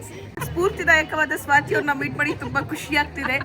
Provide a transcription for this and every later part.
Friends, ಸ್ಫೂರ್ತಿದಾಯಕವಾದ Swati ಅವ್ರನ್ನ meet ಮಾಡಿ ತುಂಬಾ ಖುಷಿ ಆಗ್ತಿದೆ.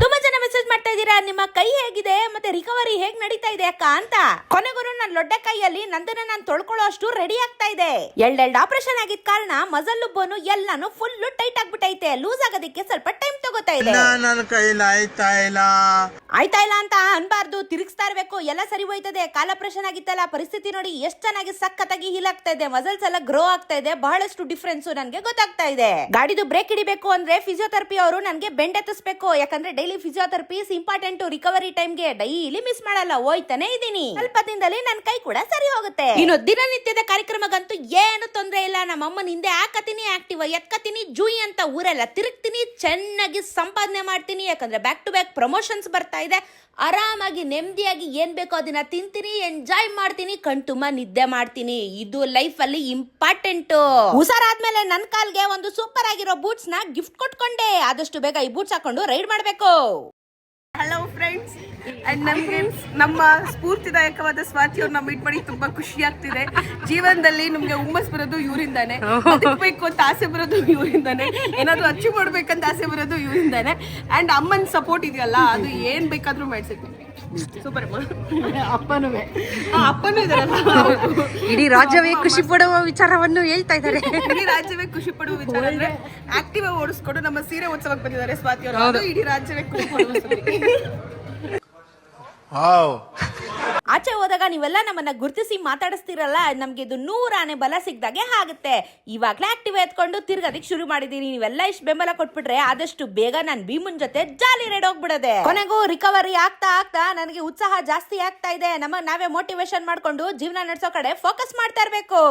ತುಂಬಾ ಜನ ಮೆಸೇಜ್ ಮಾಡ್ತಾ ಇದ್ದೀರಾ, ನಿಮ್ಮ ಕೈ ಹೇಗಿದೆ ಮತ್ತೆ ರಿಕವರಿ ಹೇಗ್ ನಡೀತಾ ಇದೆ ಅಕ್ಕ ಅಂತ. ಕೊನೆಗೂ ನನ್ನ ಲೊಡ್ಡೆ ಕೈಯಲ್ಲಿ ನಂದನ್ನ ನಾನು ತೊಳ್ಕೊಳ್ಳೋ ಅಷ್ಟು ರೆಡಿ ಆಗ್ತಾ ಇದೆ. ಎರಡೆರಡು ಆಪರೇಷನ್ ಆಗಿದ್ ಕಾರಣ ಮಜಲ್ ಬೋನು ಎಲ್ಲಾನು ಫುಲ್ ಟೈಟ್ ಆಗ್ಬಿಟ್ಟೈತೆ. ಲೂಸ್ ಆಗೋದಕ್ಕೆ ಸ್ವಲ್ಪ ಟೈಮ್ ತಗೋತಾ ಇದೆ. ನನ್ನ ಕೈಲಿ ಆಯ್ತಾ ಇಲ್ಲ ಅಂತ ಅನ್ಬಾರ್ದು, ತಿರುಗಿಸ್ತಾ ಇರ್ಬೇಕು, ಎಲ್ಲ ಸರಿ ಹೋಯ್ತದೆ. ಕಾಲ್ ಆಪರೇಷನ್ ಆಗಿತ್ತಲ್ಲ, ಪರಿಸ್ಥಿತಿ ನೋಡಿ ಎಷ್ಟು ಚೆನ್ನಾಗಿ ಸಖತ್ತಾಗಿ ಹೀಲ್ ಆಗ್ತಾ ಇದೆ. ಮಸಲ್ಸ್ ಎಲ್ಲ ಗ್ರೋ ಆಗ್ತಾ ಇದೆ. ಬಹಳಷ್ಟು ಡಿಫ್ರೆನ್ಸ್ ನನ್ಗೆ ಗೊತ್ತಾಗ್ತಾ ಇದೆ. ಗಾಡಿದು ಬ್ರೇಕ್ ಹಿಡಿಬೇಕು ಅಂದ್ರೆ ಫಿಸಿಯೋಥೆರಪಿ ಅವರು ನನ್ಗೆ ಬೆಂಡ್ ಎತ್ತಿಸ್ಬೇಕು. ಯಾಕಂದ್ರೆ ಡೈಲಿ ಫಿಸಿಯೋಥೆರಪಿ ಇಂಪಾರ್ಟೆಂಟ್ ರಿಕವರಿ ಟೈಮ್ಗೆ. ಡೈಲಿ ಮಿಸ್ ಮಾಡಲ್ಲ, ಹೋಯ್ತಾನೆ ಇದೀನಿ. ಸ್ವಲ್ಪ ದಿನದಲ್ಲಿ ನನ್ನ ಕೈ ಕೂಡ ಸರಿ ಹೋಗುತ್ತೆ. ಇನ್ನು ದಿನನಿತ್ಯದ ಕಾರ್ಯಕ್ರಮಕ್ಕಂತೂ ಏನು ತೊಂದ್ರೆ ಇಲ್ಲ. ನಮ್ಮ ಅಮ್ಮನ ಹಿಂದೆ ಹಾಕತೀನಿ, ಆಕ್ಟಿವ್ ಎತ್ಕತೀನಿ, ಜೂಯಿ ಅಂತ ಊರೆಲ್ಲ ತಿರುಗ್ತೀನಿ, ಚೆನ್ನಾಗಿ ಸಂಪಾದನೆ ಮಾಡ್ತೀನಿ. ಯಾಕಂದ್ರೆ ಬ್ಯಾಕ್ ಟು ಬ್ಯಾಕ್ ಪ್ರಮೋಷನ್ಸ್ ಬರ್ತಾ ಇದೆ. ಆರಾಮಾಗಿ ನೆಮ್ಮದಿಯಾಗಿ ಏನ್ ಬೇಕೋ ಅದನ್ನ ತಿಂತೀನಿ, ಎಂಜಾಯ್ ಮಾಡ್ತೀನಿ, ಕಣ್ ತುಂಬಾ ನಿದ್ದೆ ಮಾಡ್ತೀನಿ. ಇದು ಲೈಫ್ ಅಲ್ಲಿ ಇಂಪಾರ್ಟೆಂಟ್. ಹುಷಾರಾದ್ಮೇಲೆ ನನ್ ಕಾಲ್ಗೆ ಒಂದು ಸೂಪರ್ ಆಗಿರೋ ಬೂಟ್ಸ್ ನ ಗಿಫ್ಟ್ ಕೊಟ್ಕೊಂಡೆ. ಆದಷ್ಟು ಬೇಗ ಈ ಬೂಟ್ಸ್ ಹಾಕೊಂಡು ರೈಡ್ ಮಾಡ್ಬೇಕು. ಹಲೋ ಫ್ರೆಂಡ್ಸ್, ಅಂಡ್ ನಮ್ಗೆ ನಮ್ಮ ಸ್ಫೂರ್ತಿದಾಯಕವಾದ ಸ್ವಾತಿ ಅವ್ರನ್ನ ಮೀಟ್ ಮಾಡಿ ತುಂಬಾ ಖುಷಿ ಆಗ್ತಿದೆ. ಜೀವನದಲ್ಲಿ ನಮ್ಗೆ ಹುಮ್ಮಸ್ ಬರೋದು ಇವರಿಂದಾನೆ, ಬದುಕಬೇಕು ಅಂತ ಆಸೆ ಬರೋದು ಇವರಿಂದಾನೆ, ಏನಾದ್ರು ಅಚೀವ್ ಮಾಡ್ಬೇಕಂತ ಆಸೆ ಬರೋದು ಇವರಿಂದಾನೆ. ಅಂಡ್ ಅಮ್ಮನ ಸಪೋರ್ಟ್ ಇದೆಯಲ್ಲ, ಅದು ಏನ್ ಬೇಕಾದ್ರೂ ಮಾಡ್ಸಿದ್ವಿ. ಸೂಪರ್ ಅಪ್ಪನೂ ಇದಾರಲ್ಲ, ಇಡೀ ರಾಜ್ಯವೇ ಖುಷಿ ಪಡುವ ವಿಚಾರವನ್ನು ಹೇಳ್ತಾ ಇದ್ದಾರೆ. ಇಡೀ ರಾಜ್ಯವೇ ಖುಷಿ ಪಡುವ ವಿಚಾರ ಅಂದ್ರೆ ಆಕ್ಟಿವ್ ಓಡಿಸ್ಕೊಂಡು ನಮ್ಮ ಸೀರೆ ಉತ್ಸವಕ್ಕೆ ಬಂದಿದ್ದಾರೆ ಸ್ವಾತಿ ಅವರು. ಇಡೀ ರಾಜ್ಯವೇ ಖುಷಿ ಪಡುವ ಆಚೆ ಹೋದಾಗ ನೀವೆಲ್ಲ ನಮ್ಮನ್ನ ಗುರುತಿಸಿ ಮಾತಾಡಿಸ್ತಿರಲ್ಲ, ನಮ್ಗೆ ಇದು 100 ಆನೆ ಬಲ ಸಿಗ್ದಾಗೆ ಆಗುತ್ತೆ. ಇವಾಗ್ಲೇ ಆಕ್ಟಿವ್ ಎತ್ಕೊಂಡು ತಿರ್ಗೋದಿಕ್ ಶುರು ಮಾಡಿದೀನಿ. ನೀವೆಲ್ಲ ಇಷ್ಟು ಬೆಂಬಲ ಕೊಟ್ಬಿಟ್ರೆ ಆದಷ್ಟು ಬೇಗ ನಾನು ಭೀಮನ್ ಜೊತೆ ಜಾಲಿ ರೆಡ್ ಹೋಗ್ಬಿಡದೆ. ಕೊನೆಗೂ ರಿಕವರಿ ಆಗ್ತಾ ಆಗ್ತಾ ನನಗೆ ಉತ್ಸಾಹ ಜಾಸ್ತಿ ಆಗ್ತಾ ಇದೆ. ನಾವೇ ಮೋಟಿವೇಶನ್ ಮಾಡ್ಕೊಂಡು ಜೀವನ ನಡೆಸೋ ಕಡೆ ಫೋಕಸ್ ಮಾಡ್ತಾ ಇರ್ಬೇಕು.